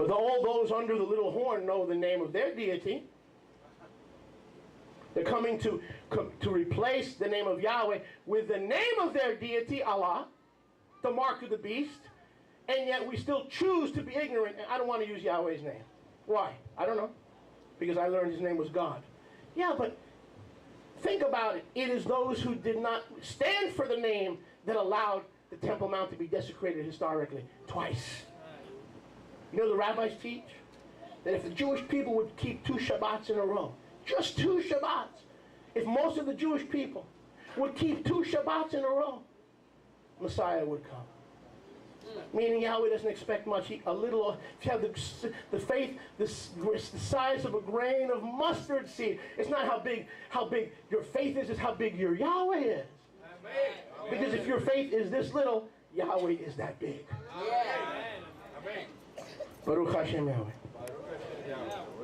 But all those under the little horn know the name of their deity. They're coming to replace the name of Yahweh with the name of their deity, Allah, the mark of the beast, and yet we still choose to be ignorant. And I don't want to use Yahweh's name. Why? I don't know. Because I learned his name was God. Yeah, but think about it. It is those who did not stand for the name that allowed the Temple Mount to be desecrated historically twice. You know the rabbis teach that if the Jewish people would keep 2 Shabbats in a row, just 2 Shabbats, if most of the Jewish people would keep 2 Shabbats in a row, Messiah would come. Meaning Yahweh doesn't expect much. A little, if you have the faith, the size of a grain of mustard seed. It's not how big your faith is, it's how big your Yahweh is. Amen. Because if your faith is this little, Yahweh is that big. Amen. Baruch Hashem Yahweh.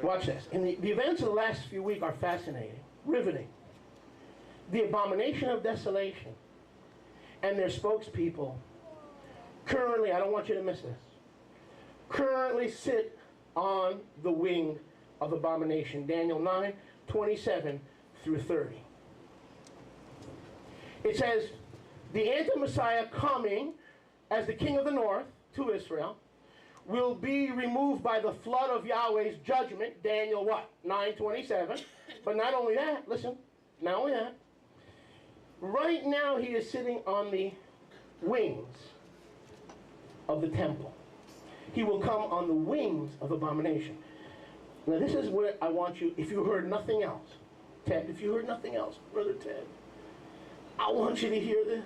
Watch this. And the events of the last few weeks are fascinating, riveting. The abomination of desolation and their spokespeople currently, I don't want you to miss this, currently sit on the wing of abomination. Daniel 9, 27 through 30. It says, the anti-Messiah coming as the king of the north to Israel will be removed by the flood of Yahweh's judgment. Daniel what? 9:27. But not only that, listen, not only that, right now he is sitting on the wings of the temple. He will come on the wings of abomination. Now this is where I want you, if you heard nothing else, Ted, if you heard nothing else, Brother Ted, I want you to hear this.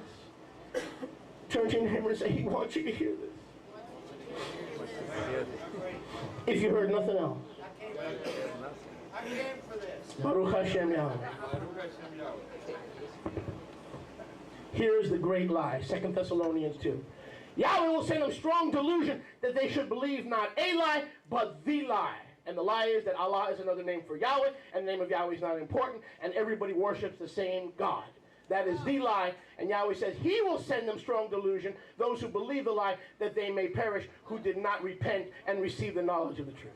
Turn to him and say, he wants you to hear this. If you heard nothing else. I came for this. Baruch Hashem Yahweh. Here is the great lie, 2 Thessalonians 2. Yahweh will send them strong delusion that they should believe not a lie, but the lie. And the lie is that Allah is another name for Yahweh, and the name of Yahweh is not important, and everybody worships the same God. That is the lie, and Yahweh says He will send them strong delusion, those who believe the lie, that they may perish, who did not repent and receive the knowledge of the truth.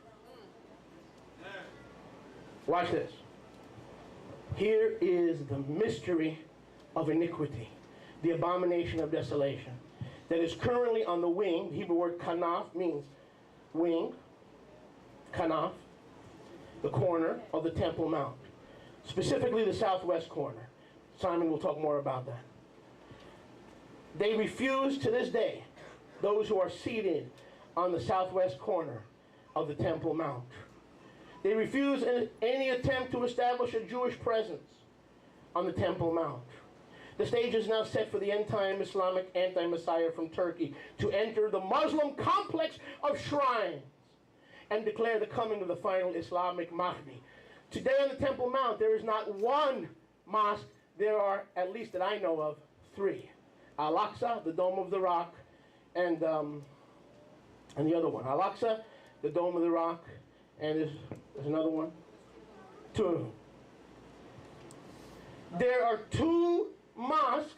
Watch this. Here is the mystery of iniquity, the abomination of desolation, that is currently on the wing. The Hebrew word kanaf means wing, kanaf, the corner of the Temple Mount, specifically the southwest corner. Simon will talk more about that. They refuse to this day, those who are seated on the southwest corner of the Temple Mount. They refuse any attempt to establish a Jewish presence on the Temple Mount. The stage is now set for the end-time Islamic anti-Messiah from Turkey to enter the Muslim complex of shrines and declare the coming of the final Islamic Mahdi. Today on the Temple Mount, there is not one mosque. There are, at least that I know of, 3. Al-Aqsa, the Dome of the Rock, and the other one. Al-Aqsa, the Dome of the Rock, and there's another one. 2 of them. There are 2 mosques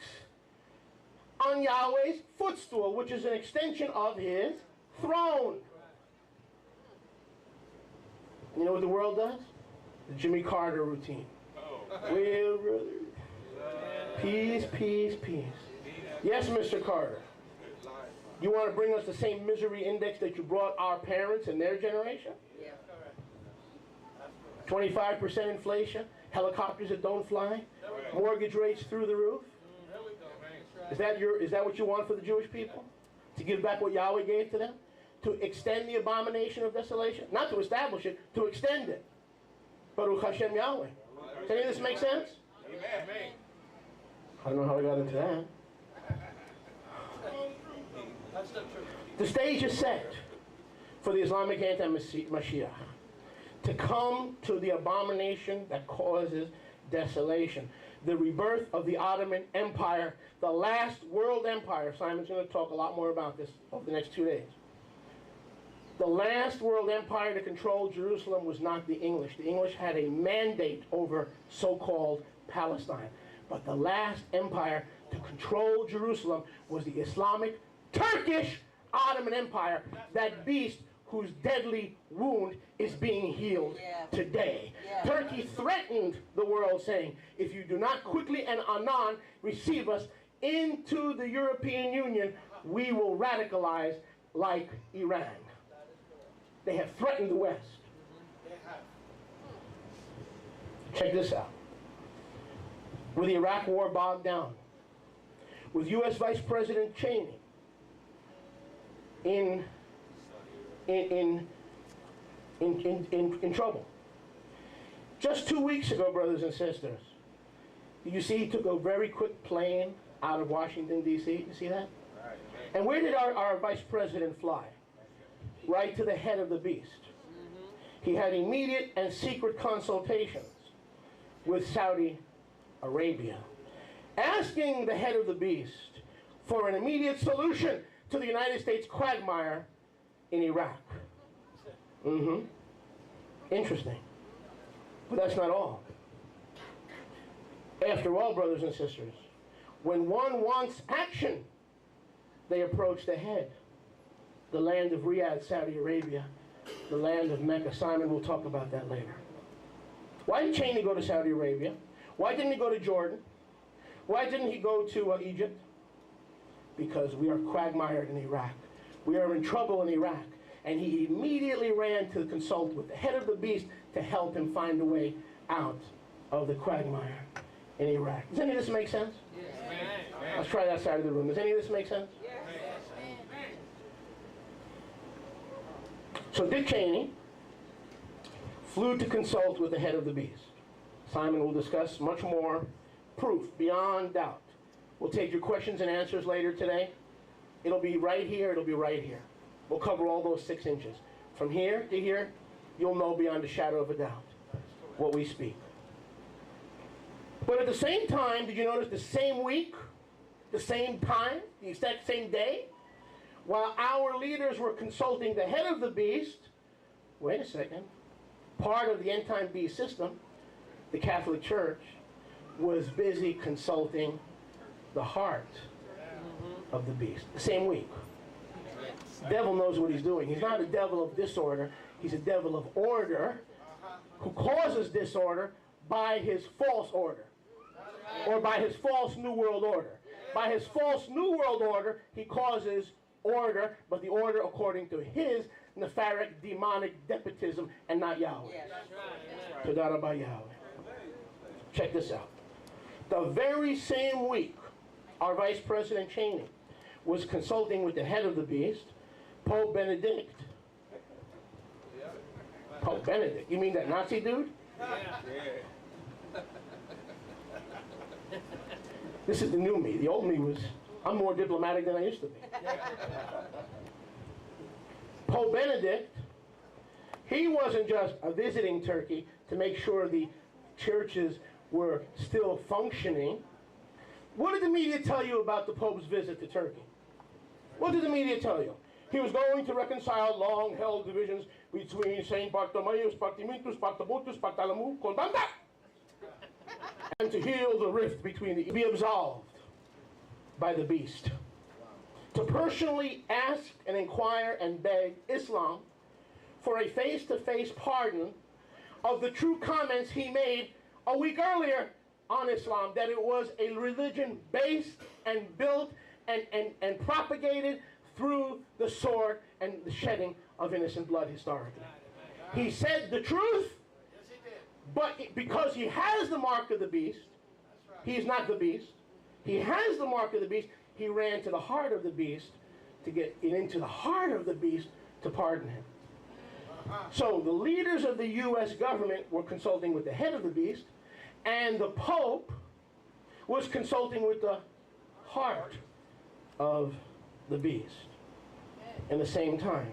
on Yahweh's footstool, which is an extension of His throne. You know what the world does? The Jimmy Carter routine. Well, brother. Peace, peace, peace. Yes, Mr. Carter. You want to bring us the same misery index that you brought our parents and their generation? Yeah, correct. 25% inflation, helicopters that don't fly, mortgage rates through the roof. Is that what you want for the Jewish people? To give back what Yahweh gave to them? To extend the abomination of desolation? Not to establish it, to extend it. Baruch Hashem Yahweh. Does any of this make sense? Amen. I don't know how I got into that. That's the truth. The stage is set for the Islamic anti-Mashiach to come to the abomination that causes desolation. The rebirth of the Ottoman Empire, the last world empire. Simon's going to talk a lot more about this over the next 2 days. The last world empire to control Jerusalem was not the English. The English had a mandate over so-called Palestine. But the last empire to control Jerusalem was the Islamic Turkish Ottoman Empire. That beast whose deadly wound is being healed today. Turkey threatened the world, saying, if you do not quickly and anon receive us into the European Union, we will radicalize like Iran. They have threatened the West. Check this out. With the Iraq war bogged down, with U.S. Vice President Cheney in trouble. Just 2 weeks ago, brothers and sisters, you see he took a very quick plane out of Washington, D.C. You see that? And where did our Vice President fly? Right to the head of the beast. He had immediate and secret consultations with Saudi Arabia, asking the head of the beast for an immediate solution to the United States quagmire in Iraq. Interesting. But that's not all. After all, brothers and sisters, when one wants action, they approach the head, the land of Riyadh, Saudi Arabia, the land of Mecca. Simon will talk about that later. Why did Cheney go to Saudi Arabia? Why didn't he go to Jordan? Why didn't he go to Egypt? Because we are quagmired in Iraq. We are in trouble in Iraq. And he immediately ran to consult with the head of the beast to help him find a way out of the quagmire in Iraq. Does any of this make sense? Yes. Let's try that side of the room. Does any of this make sense? Yes. So Dick Cheney flew to consult with the head of the beast. Simon will discuss much more proof beyond doubt. We'll take your questions and answers later today. It'll be right here, it'll be right here. We'll cover all those 6 inches. From here to here, you'll know beyond a shadow of a doubt what we speak. But at the same time, did you notice the same week, the same time, the exact same day, while our leaders were consulting the head of the beast, wait a second, part of the end-time beast system, the Catholic Church, was busy consulting the heart of the beast. The same week. The devil knows what he's doing. He's not a devil of disorder. He's a devil of order who causes disorder by his false order. Or by his false New World Order. By his false New World Order, he causes order, but the order according to his nefaric, demonic despotism and not Yahweh. Tadara by Yahweh. Check this out. The very same week, our Vice President Cheney was consulting with the head of the beast, Pope Benedict. Pope Benedict? You mean that Nazi dude? This is the new me. The old me was, I'm more diplomatic than I used to be. Pope Benedict, he wasn't just visiting Turkey to make sure the churches were still functioning. What did the media tell you about the Pope's visit to Turkey? What did the media tell you? He was going to reconcile long-held divisions between Saint Bartholomew, Spartimintus, Spartabotus, Spartalamu, Condanda, and to heal the rift between the, be absolved by the beast. To personally ask and inquire and beg Islam for a face-to-face pardon of the true comments he made a week earlier on Islam, that it was a religion based and built and propagated through the sword and the shedding of innocent blood historically. He said the truth, but because he has the mark of the beast, he is not the beast, he has the mark of the beast, he ran to the heart of the beast to get into the heart of the beast to pardon him. So the leaders of the U.S. government were consulting with the head of the beast, and the Pope was consulting with the heart of the beast. In the same time,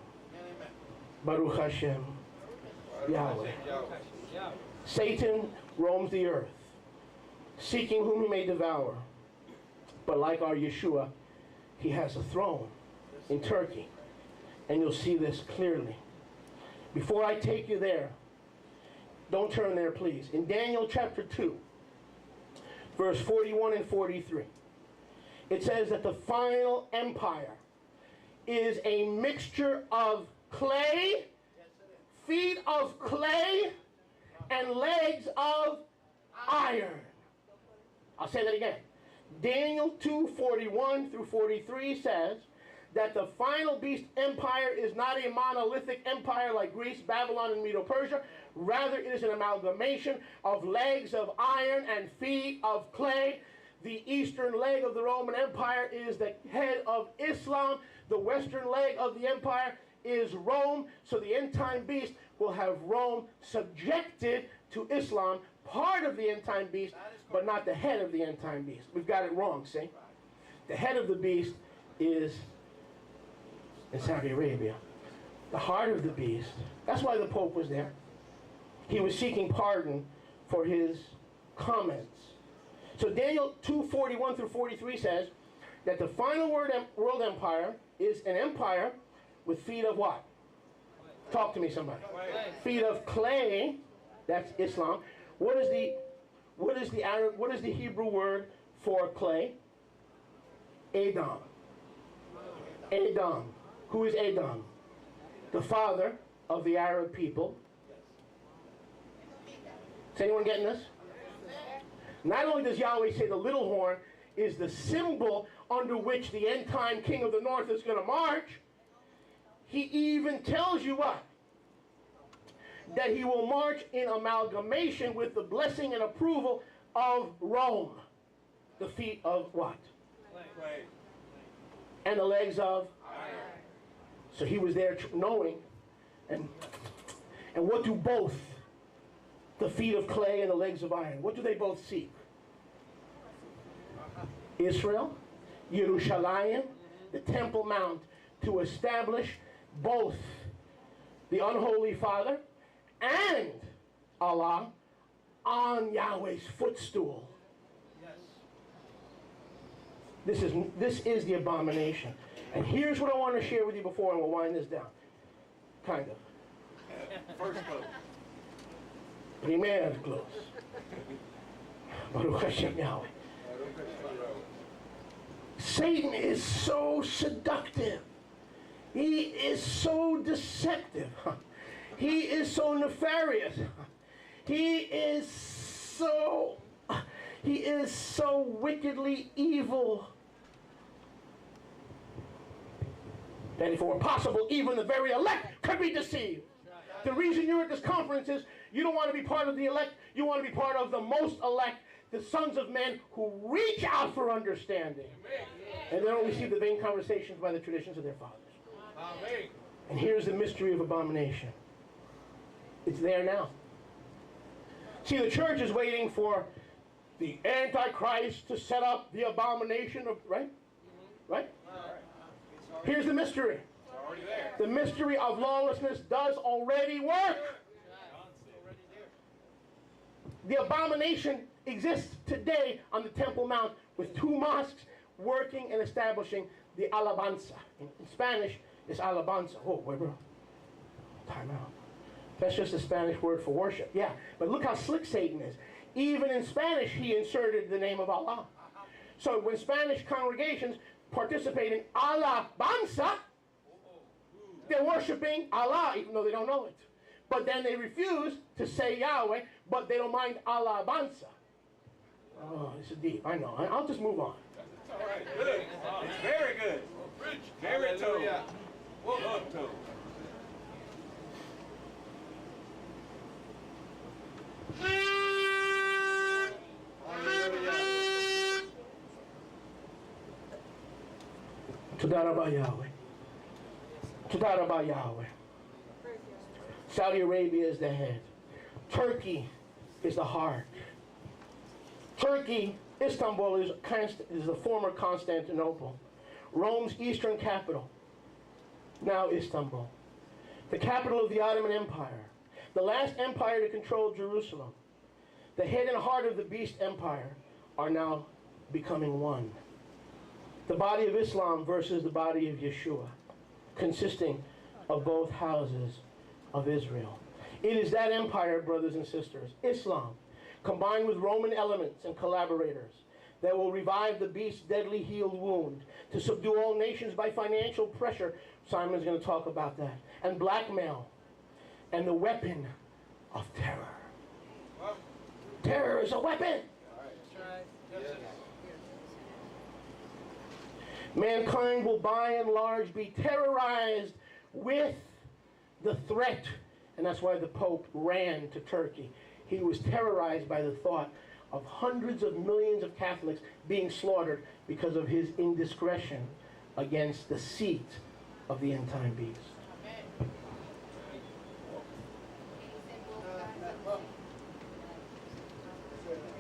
Baruch Hashem, Yahweh. Satan roams the earth, seeking whom he may devour. But like our Yeshua, he has a throne in Turkey. And you'll see this clearly. Before I take you there, don't turn there, please. In Daniel chapter 2, verse 41 and 43, it says that the final empire is a mixture of clay, feet of clay, and legs of iron. I'll say that again. Daniel 2:41 through 43 says that the final beast empire is not a monolithic empire like Greece, Babylon, and Medo-Persia. Rather, it is an amalgamation of legs of iron and feet of clay. The eastern leg of the Roman Empire is the head of Islam. The western leg of the empire is Rome. So the end-time beast will have Rome subjected to Islam, part of the end-time beast, but not the head of the end-time beast. We've got it wrong, see? The head of the beast is in Saudi Arabia. The heart of the beast, that's why the Pope was there. He was seeking pardon for his comments. So Daniel 2:41 through 43 says that the final world empire is an empire with feet of what? Talk to me, somebody. Feet of clay. That's Islam. What is the Hebrew word for clay? Edom. Edom. Who is Edom? The father of the Arab people. Is anyone getting this? Not only does Yahweh say the little horn is the symbol under which the end-time king of the north is going to march, he even tells you what? That he will march in amalgamation with the blessing and approval of Rome. The feet of what? Clay. And the legs of? Iron. So he was there knowing. And what do both, the feet of clay and the legs of iron, what do they both seek? Israel, Yerushalayim, the Temple Mount, to establish both the unholy Father and Allah on Yahweh's footstool. Yes. This is the abomination. And here's what I want to share with you before, and we'll wind this down. Kind of. First vote. Primer close. Baruch Hashem Yahweh. Satan is so seductive. He is so deceptive. He is so nefarious. He is so wickedly evil that if it were possible, even the very elect could be deceived. The reason you're at this conference is you don't want to be part of the elect. You want to be part of the most elect, the sons of men who reach out for understanding. And they don't receive the vain conversations by the traditions of their fathers. Amen. And here's the mystery of abomination. It's there now. See, the church is waiting for the Antichrist to set up the abomination of, right? Right? Here's the mystery. It's already there. The mystery of lawlessness does already work. The abomination exists today on the Temple Mount with 2 mosques working and establishing the alabanza. In Spanish, it's alabanza. Oh, wait, bro. Time out. That's just a Spanish word for worship. Yeah, but look how slick Satan is. Even in Spanish, he inserted the name of Allah. So when Spanish congregations participate in alabanza, they're worshiping Allah, even though they don't know it. But then they refuse to say Yahweh, but they don't mind alabanza. Oh, this is deep. I know. I'll just move on. It's all right. Good. It's very good. Very toe. Love toe. Todah Rabah Yahweh. Todah Rabah Yahweh. Saudi Arabia is the head. Turkey is the heart. Turkey, Istanbul, is the former Constantinople. Rome's eastern capital, now Istanbul. The capital of the Ottoman Empire. The last empire to control Jerusalem. The head and heart of the beast empire are now becoming one. The body of Islam versus the body of Yeshua, consisting of both houses of Israel. It is that empire, brothers and sisters, Islam, combined with Roman elements and collaborators, that will revive the beast's deadly healed wound, to subdue all nations by financial pressure. Simon's going to talk about that. and blackmail and the weapon of terror. Terror is a weapon. Mankind will by and large be terrorized with the threat, and that's why the Pope ran to Turkey. He was terrorized by the thought of hundreds of millions of Catholics being slaughtered because of his indiscretion against the seat of the end-time beast.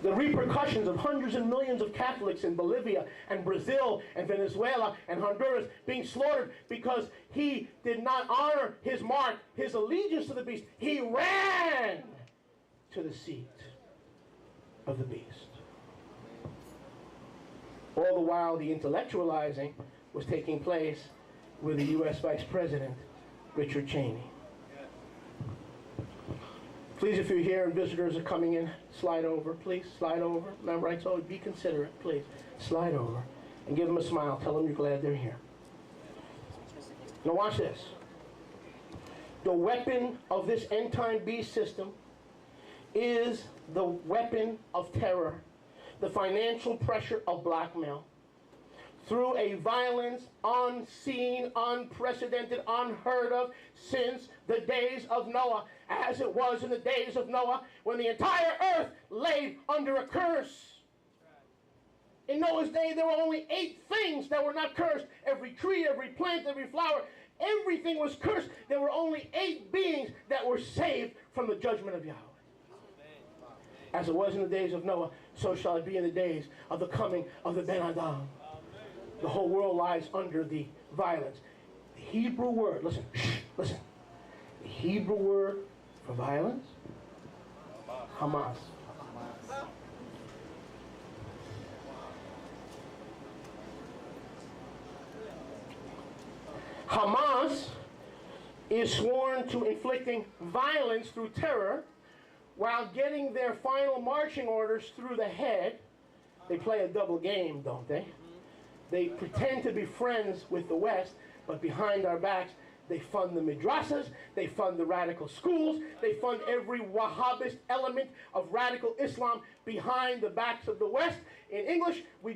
The repercussions of hundreds of millions of Catholics in Bolivia and Brazil and Venezuela and Honduras being slaughtered because he did not honor his mark, his allegiance to the beast. He ran to the seat of the beast. All the while, the intellectualizing was taking place with the U.S. Vice President, Richard Cheney. Please, if you're here and visitors are coming in, slide over, please. Slide over. Remember, I told you, be considerate, please. Slide over and give them a smile. Tell them you're glad they're here. Now watch this. The weapon of this end-time beast system is the weapon of terror, the financial pressure of blackmail, through a violence unseen, unprecedented, unheard of since the days of Noah, as it was in the days of Noah when the entire earth lay under a curse. In Noah's day, there were only 8 things that were not cursed. Every tree, every plant, every flower, everything was cursed. There were only 8 beings that were saved from the judgment of Yahweh. As it was in the days of Noah, so shall it be in the days of the coming of the Ben Adam. The whole world lies under the violence. The Hebrew word, listen, listen. The Hebrew word for violence, Hamas. Hamas is sworn to inflicting violence through terror while getting their final marching orders through the head. They play a double game, don't they? They pretend to be friends with the West, but behind our backs, they fund the madrasas, they fund the radical schools, they fund every Wahhabist element of radical Islam behind the backs of the West. In English, we